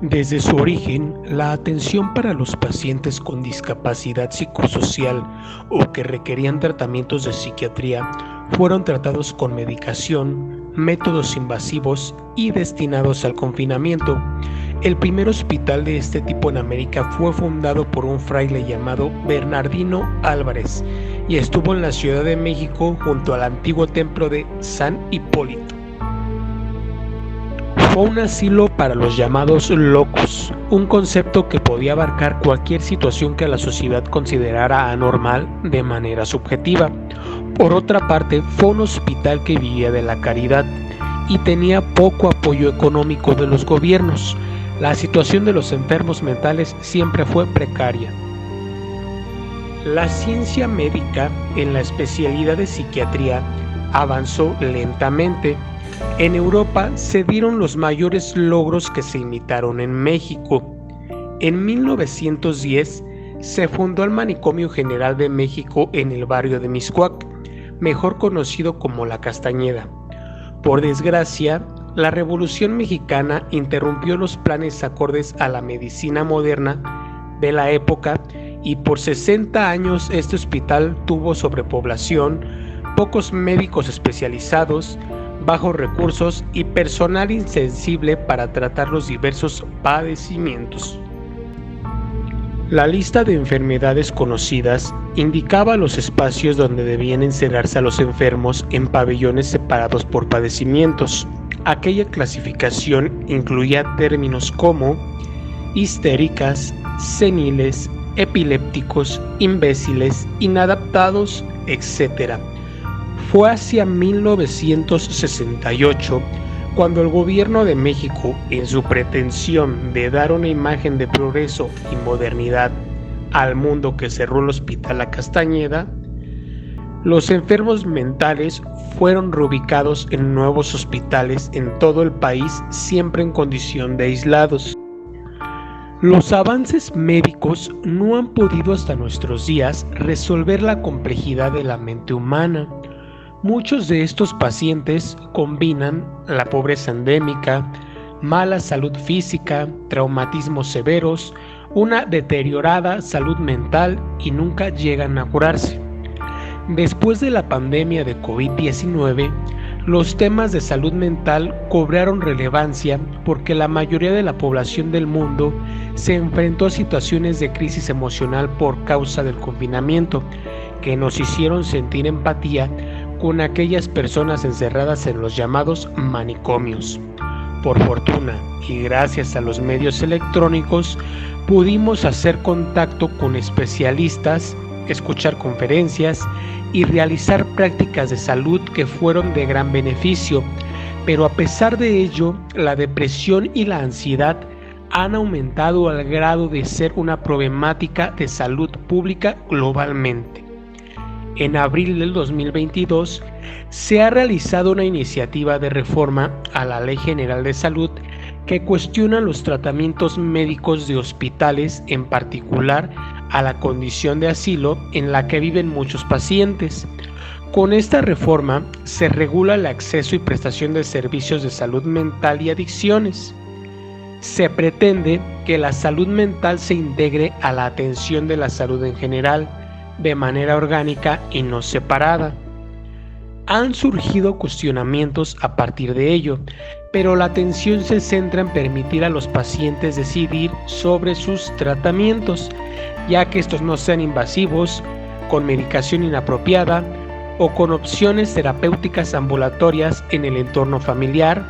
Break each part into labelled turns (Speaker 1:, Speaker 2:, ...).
Speaker 1: Desde su origen, la atención para los pacientes con discapacidad psicosocial o que requerían tratamientos de psiquiatría fueron tratados con medicación, métodos invasivos y destinados al confinamiento. El primer hospital de este tipo en América fue fundado por un fraile llamado Bernardino Álvarez y estuvo en la Ciudad de México junto al antiguo templo de San Hipólito. Fue un asilo para los llamados locos, un concepto que podía abarcar cualquier situación que la sociedad considerara anormal de manera subjetiva. Por otra parte, fue un hospital que vivía de la caridad y tenía poco apoyo económico de los gobiernos. La situación de los enfermos mentales siempre fue precaria. La ciencia médica en la especialidad de psiquiatría avanzó lentamente. En Europa se dieron los mayores logros que se imitaron en México. En 1910 se fundó el Manicomio General de México en el barrio de Mixcoac, mejor conocido como La Castañeda. Por desgracia, la Revolución Mexicana interrumpió los planes acordes a la medicina moderna de la época y por 60 años este hospital tuvo sobrepoblación, pocos médicos especializados, bajos recursos y personal insensible para tratar los diversos padecimientos. La lista de enfermedades conocidas indicaba los espacios donde debían encerrarse a los enfermos en pabellones separados por padecimientos. Aquella clasificación incluía términos como histéricas, seniles, epilépticos, imbéciles, inadaptados, etc. Fue hacia 1968 cuando el gobierno de México, en su pretensión de dar una imagen de progreso y modernidad al mundo que cerró el Hospital La Castañeda, los enfermos mentales fueron reubicados en nuevos hospitales en todo el país, siempre en condición de aislados. Los avances médicos no han podido hasta nuestros días resolver la complejidad de la mente humana. Muchos de estos pacientes combinan la pobreza endémica, mala salud física, traumatismos severos, una deteriorada salud mental y nunca llegan a curarse. Después de la pandemia de COVID-19, los temas de salud mental cobraron relevancia porque la mayoría de la población del mundo se enfrentó a situaciones de crisis emocional por causa del confinamiento, que nos hicieron sentir empatía con aquellas personas encerradas en los llamados manicomios. Por fortuna y gracias a los medios electrónicos pudimos hacer contacto con especialistas, escuchar conferencias y realizar prácticas de salud que fueron de gran beneficio, pero a pesar de ello, la depresión y la ansiedad han aumentado al grado de ser una problemática de salud pública globalmente. En abril del 2022 se ha realizado una iniciativa de reforma a la Ley General de Salud que cuestiona los tratamientos médicos de hospitales, en particular a la condición de asilo en la que viven muchos pacientes. Con esta reforma se regula el acceso y prestación de servicios de salud mental y adicciones. Se pretende que la salud mental se integre a la atención de la salud en general, de manera orgánica y no separada. Han surgido cuestionamientos a partir de ello, pero la atención se centra en permitir a los pacientes decidir sobre sus tratamientos, ya que estos no sean invasivos, con medicación inapropiada o con opciones terapéuticas ambulatorias en el entorno familiar,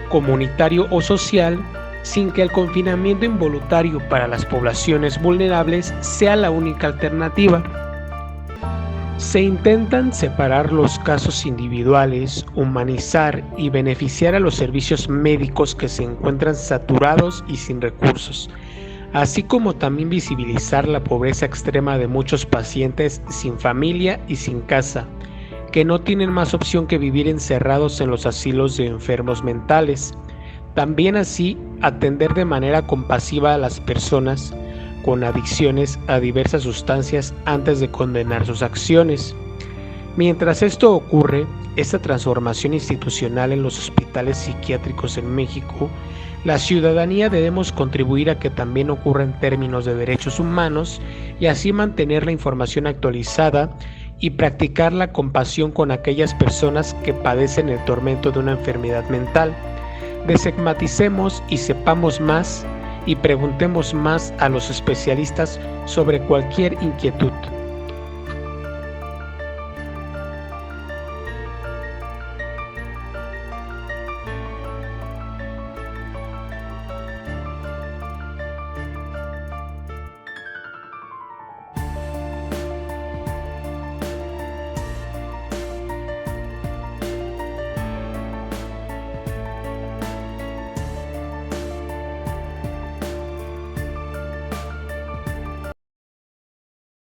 Speaker 1: comunitario o social, sin que el confinamiento involuntario para las poblaciones vulnerables sea la única alternativa. Se intentan separar los casos individuales, humanizar y beneficiar a los servicios médicos que se encuentran saturados y sin recursos, así como también visibilizar la pobreza extrema de muchos pacientes sin familia y sin casa, que no tienen más opción que vivir encerrados en los asilos de enfermos mentales. También así atender de manera compasiva a las personas con adicciones a diversas sustancias antes de condenar sus acciones. Mientras esto ocurre, esta transformación institucional en los hospitales psiquiátricos en México, la ciudadanía debemos contribuir a que también ocurra en términos de derechos humanos y así mantener la información actualizada y practicar la compasión con aquellas personas que padecen el tormento de una enfermedad mental. Desestigmaticemos y sepamos más y preguntemos más a los especialistas sobre cualquier inquietud.